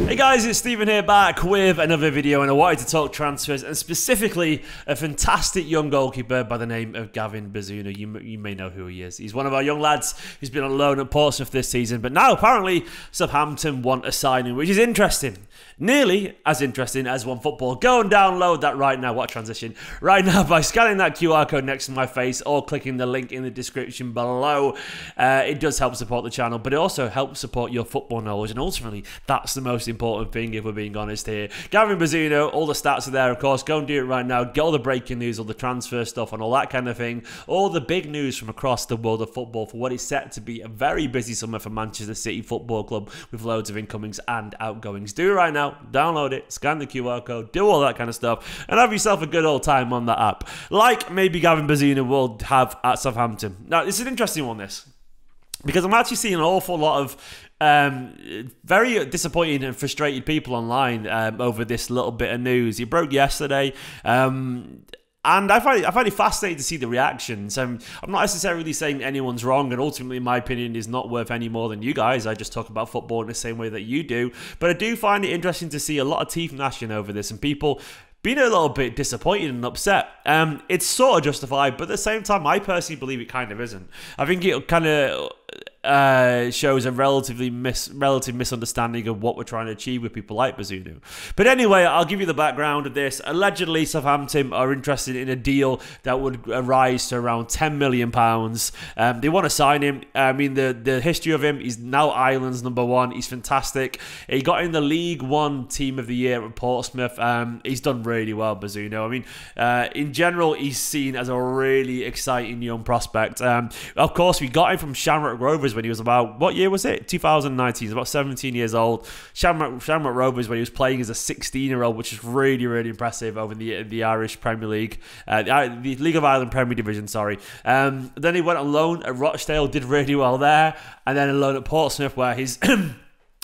Hey guys, it's Stephen here back with another video, and I wanted to talk transfers and specifically a fantastic young goalkeeper by the name of Gavin Bazunu. You may know who he is. He's one of our young lads who's been on loan at Portsmouth this season, but now apparently Southampton want a signing, which is interesting. Nearly as interesting as OneFootball. Go and download that right now. What a transition. Right now by scanning that QR code next to my face or clicking the link in the description below. It does help support the channel, but it also helps support your football knowledge, and ultimately that's the most important thing if we're being honest here. Gavin Bazunu, all the stats are there, of course. Go and do it right now. Get all the breaking news, all the transfer stuff and all that kind of thing. All the big news from across the world of football for what is set to be a very busy summer for Manchester City Football Club with loads of incomings and outgoings. Do it right now. Download it, scan the QR code, do all that kind of stuff, and have yourself a good old time on that app. Like maybe Gavin Bazunu will have at Southampton. Now, it's an interesting one, this, because I'm actually seeing an awful lot of very disappointed and frustrated people online over this little bit of news. It broke yesterday. And I find it fascinating to see the reactions. I'm not necessarily saying anyone's wrong, and ultimately my opinion is not worth any more than you guys. I just talk about football in the same way that you do. But I do find it interesting to see a lot of teeth gnashing over this and people being a little bit disappointed and upset. It's sort of justified, but at the same time, I personally believe it kind of isn't. I think it kind of shows a relative misunderstanding of what we're trying to achieve with people like Bazunu. But anyway, I'll give you the background of this. Allegedly, Southampton are interested in a deal that would rise to around £10 million. They want to sign him. I mean, the history of him, he's now Ireland's #1. He's fantastic. He got in the League One Team of the Year at Portsmouth. He's done really well, Bazunu. I mean, in general, he's seen as a really exciting young prospect. Of course, we got him from Shamrock Rovers when he was about, what year was it? 2019. He's about 17 years old. Shamrock Rovers when he was playing as a 16-year-old, which is really, really impressive over in the Irish Premier League, the League of Ireland Premier Division, sorry. Then he went on loan at Rochdale, did really well there, and then on loan at Portsmouth where his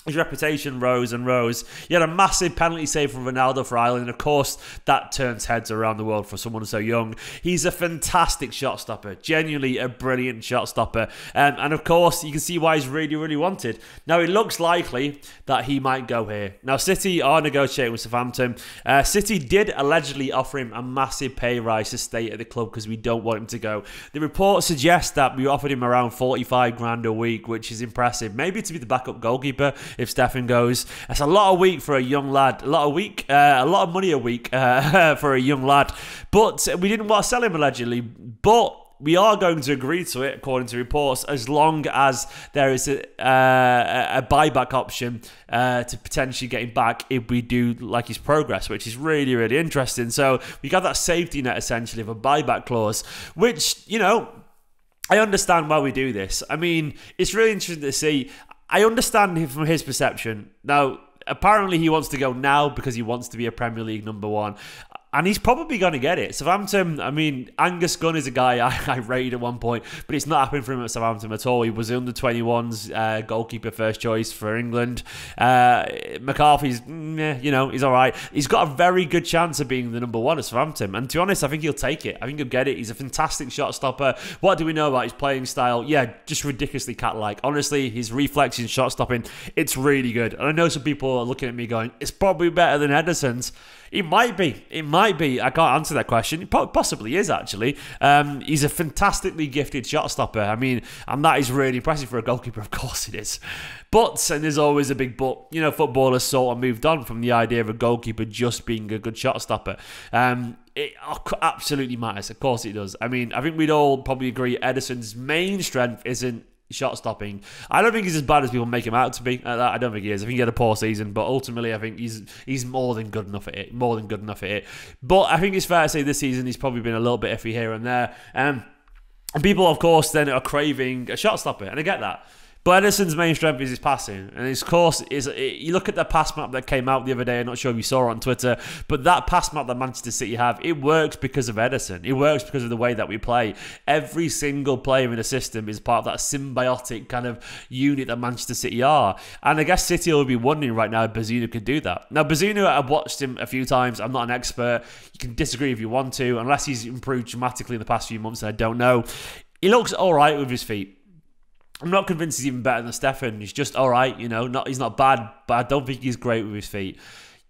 reputation rose and rose. He had a massive penalty save from Ronaldo for Ireland, and of course that turns heads around the world for someone so young. He's a fantastic shot stopper, genuinely a brilliant shot stopper, and of course you can see why he's really, really wanted. Now it looks likely that he might go here. Now City are negotiating with Southampton. City did allegedly offer him a massive pay rise to stay at the club because we don't want him to go. The report suggests that we offered him around 45 grand a week, which is impressive. Maybe to be the backup goalkeeper if Stefan goes. That's a lot a week for a young lad. A lot of money a week for a young lad. But we didn't want to sell him allegedly. But we are going to agree to it, according to reports, as long as there is a buyback option to potentially get him back if we do like his progress, which is really, really interesting. So we got that safety net, essentially, of a buyback clause, which, you know, I understand why we do this. I mean, it's really interesting to see. I understand him from his perception. Now, apparently he wants to go now because he wants to be a Premier League #1. And he's probably going to get it. Southampton, I mean, Angus Gunn is a guy I rated at one point, but it's not happening for him at Southampton at all. He was the under-21s goalkeeper first choice for England. McCarthy's, you know, he's all right. He's got a very good chance of being the #1 at Southampton. And to be honest, I think he'll take it. I think he'll get it. He's a fantastic shot stopper. What do we know about his playing style? Yeah, just ridiculously cat-like. Honestly, his reflexes, shot stopping, it's really good. And I know some people are looking at me going, it's probably better than Ederson's. It might be. It might be. I can't answer that question. It possibly is, actually. He's a fantastically gifted shot stopper. I mean, and that is really impressive for a goalkeeper. Of course it is. But, and there's always a big but, you know, footballers sort of moved on from the idea of a goalkeeper just being a good shot stopper. It absolutely matters. Of course it does. I mean, I think we'd all probably agree Ederson's main strength isn't shot stopping. I don't think he's as bad as people make him out to be. I don't think he is. I think he had a poor season, but ultimately I think he's more than good enough at it. More than good enough at it. But I think it's fair to say this season he's probably been a little bit iffy here and there. And people, of course, then are craving a shot stopper, and I get that. But Ederson's main strength is his passing. And his course is, you look at the pass map that came out the other day, I'm not sure if you saw it on Twitter, but that pass map that Manchester City have, it works because of Ederson. It works because of the way that we play. Every single player in the system is part of that symbiotic kind of unit that Manchester City are. And I guess City will be wondering right now if Bazunu could do that. Now, Bazunu, I've watched him a few times. I'm not an expert. You can disagree if you want to, unless he's improved dramatically in the past few months, and I don't know. He looks all right with his feet. I'm not convinced he's even better than Stefan. He's just all right, you know. He's not bad, but I don't think he's great with his feet.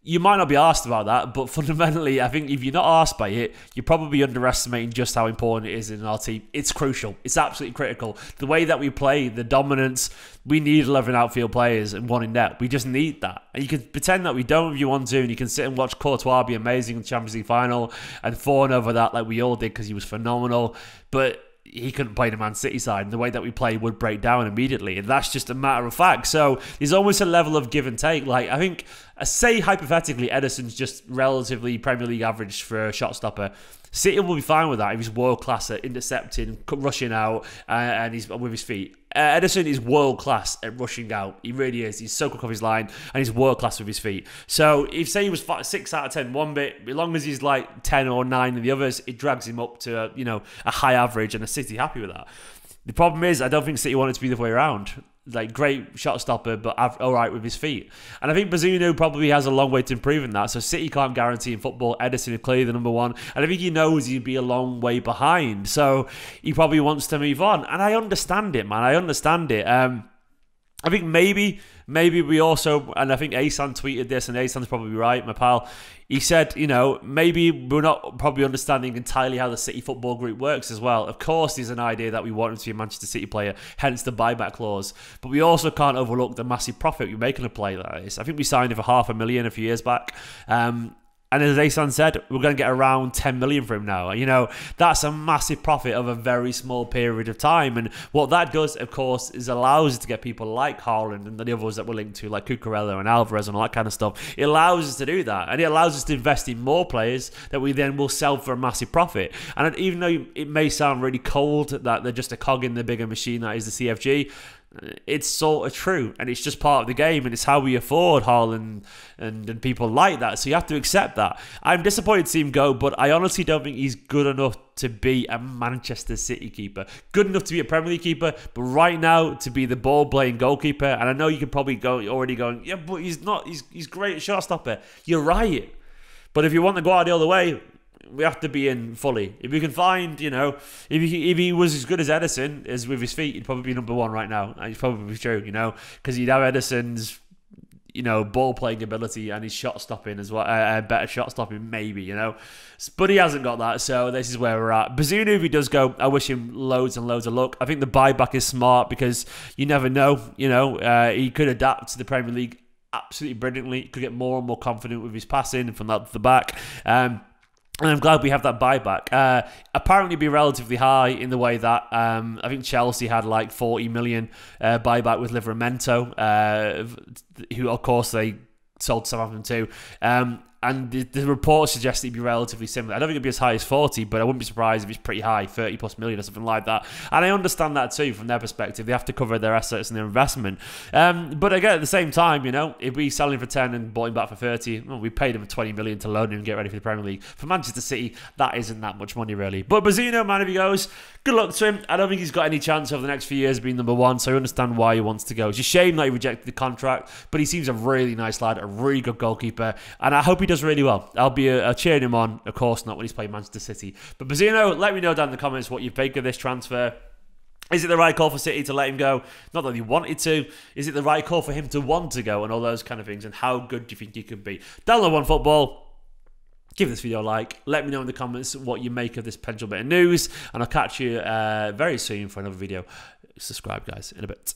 You might not be asked about that, but fundamentally, I think if you're not asked by it, you're probably underestimating just how important it is in our team. It's crucial. It's absolutely critical. The way that we play, the dominance, we need 11 outfield players and one in net. We just need that. And you can pretend that we don't if you want to, and you can sit and watch 𝐿𝐴𝐻 be amazing in the Champions League final and fawn over that like we all did because he was phenomenal. But he couldn't play the Man City side, and the way that we play would break down immediately, and that's just a matter of fact. So there's almost a level of give and take. Like, I think, say hypothetically, Ederson's just relatively Premier League average for a shot stopper. City will be fine with that if he's world class at intercepting, rushing out, and he's with his feet. Ederson is world class at rushing out. He really is. He's so quick off his line, and he's world class with his feet. So if say he was 6 out of 10 one bit, as long as he's like 10 or 9 in the others, it drags him up to a high average, and a City happy with that. The problem is, I don't think City want it to be the other way around. Like, great shot stopper, but all right with his feet. And I think Bazunu probably has a long way to improve in that. So City can't guarantee in football. Ederson is clearly the #1. And I think he knows he'd be a long way behind. So he probably wants to move on. And I understand it, man. I understand it. I think maybe we also, and I think 𝐿𝐴𝐻𝐻 tweeted this, and 𝐿𝐴𝐻𝐻's probably right, my pal. He said, maybe we're not probably understanding entirely how the City football group works as well. Of course, there's an idea that we want him to be a Manchester City player, hence the buyback clause. But we also can't overlook the massive profit we're making a player like this. I think we signed him for $500,000 a few years back. And as 𝐿𝐴𝐻𝐻 said, we're going to get around 10 million for him now. That's a massive profit of a very small period of time. And what that does, of course, is allows us to get people like Haaland and the others that we're linked to, like 𝐿𝐴𝐻𝐻 and Alvarez and all that kind of stuff. It allows us to do that. And it allows us to invest in more players that we then will sell for a massive profit. And even though it may sound really cold that they're just a cog in the bigger machine that is the CFG, it's sort of true, and it's just part of the game, and it's how we afford Haaland and people like that. So you have to accept that. I'm disappointed to see him go, but I honestly don't think he's good enough to be a Manchester City keeper. Good enough to be a Premier League keeper, but right now to be the ball-playing goalkeeper. And I know you could probably go already going, yeah, but he's not. He's great at shot stopper. You're right, but if you want to go out the other way, we have to be in fully. If we can find, if he was as good as Ederson as with his feet, he'd probably be #1 right now. And it's probably true, because you'd have Ederson's, ball playing ability and his shot stopping as well, better shot stopping maybe, But he hasn't got that, so this is where we're at. Bazunu, if he does go, I wish him loads and loads of luck. I think the buyback is smart because you never know, he could adapt to the Premier League absolutely brilliantly. He could get more and more confident with his passing from that to the back. And I'm glad we have that buyback. Apparently be relatively high in the way that I think Chelsea had like 40 million buyback with Livramento, who of course they sold Southampton to. And the report suggests it'd be relatively similar. I don't think it'd be as high as 40, but I wouldn't be surprised if it's pretty high, 30+ million or something like that. And I understand that too from their perspective. They have to cover their assets and their investment. But again, at the same time, if we sell him for 10 and bought him back for 30, well, we paid him for 20 million to loan him and get ready for the Premier League. For Manchester City, that isn't that much money really. But Bazunu, man, if he goes, good luck to him. I don't think he's got any chance over the next few years of being #1, so I understand why he wants to go. It's a shame that he rejected the contract, but he seems a really nice lad, a really good goalkeeper, and I hope he does really well. I'll be cheering him on, of course not when he's playing Manchester City. But Bazunu, let me know down in the comments what you think of this transfer. Is it the right call for City to let him go? Not that he wanted to. Is it the right call for him to want to go and all those kind of things? And how good do you think he could be? Download OneFootball. Give this video a like. Let me know in the comments what you make of this potential bit of news. And I'll catch you very soon for another video. Subscribe, guys, in a bit.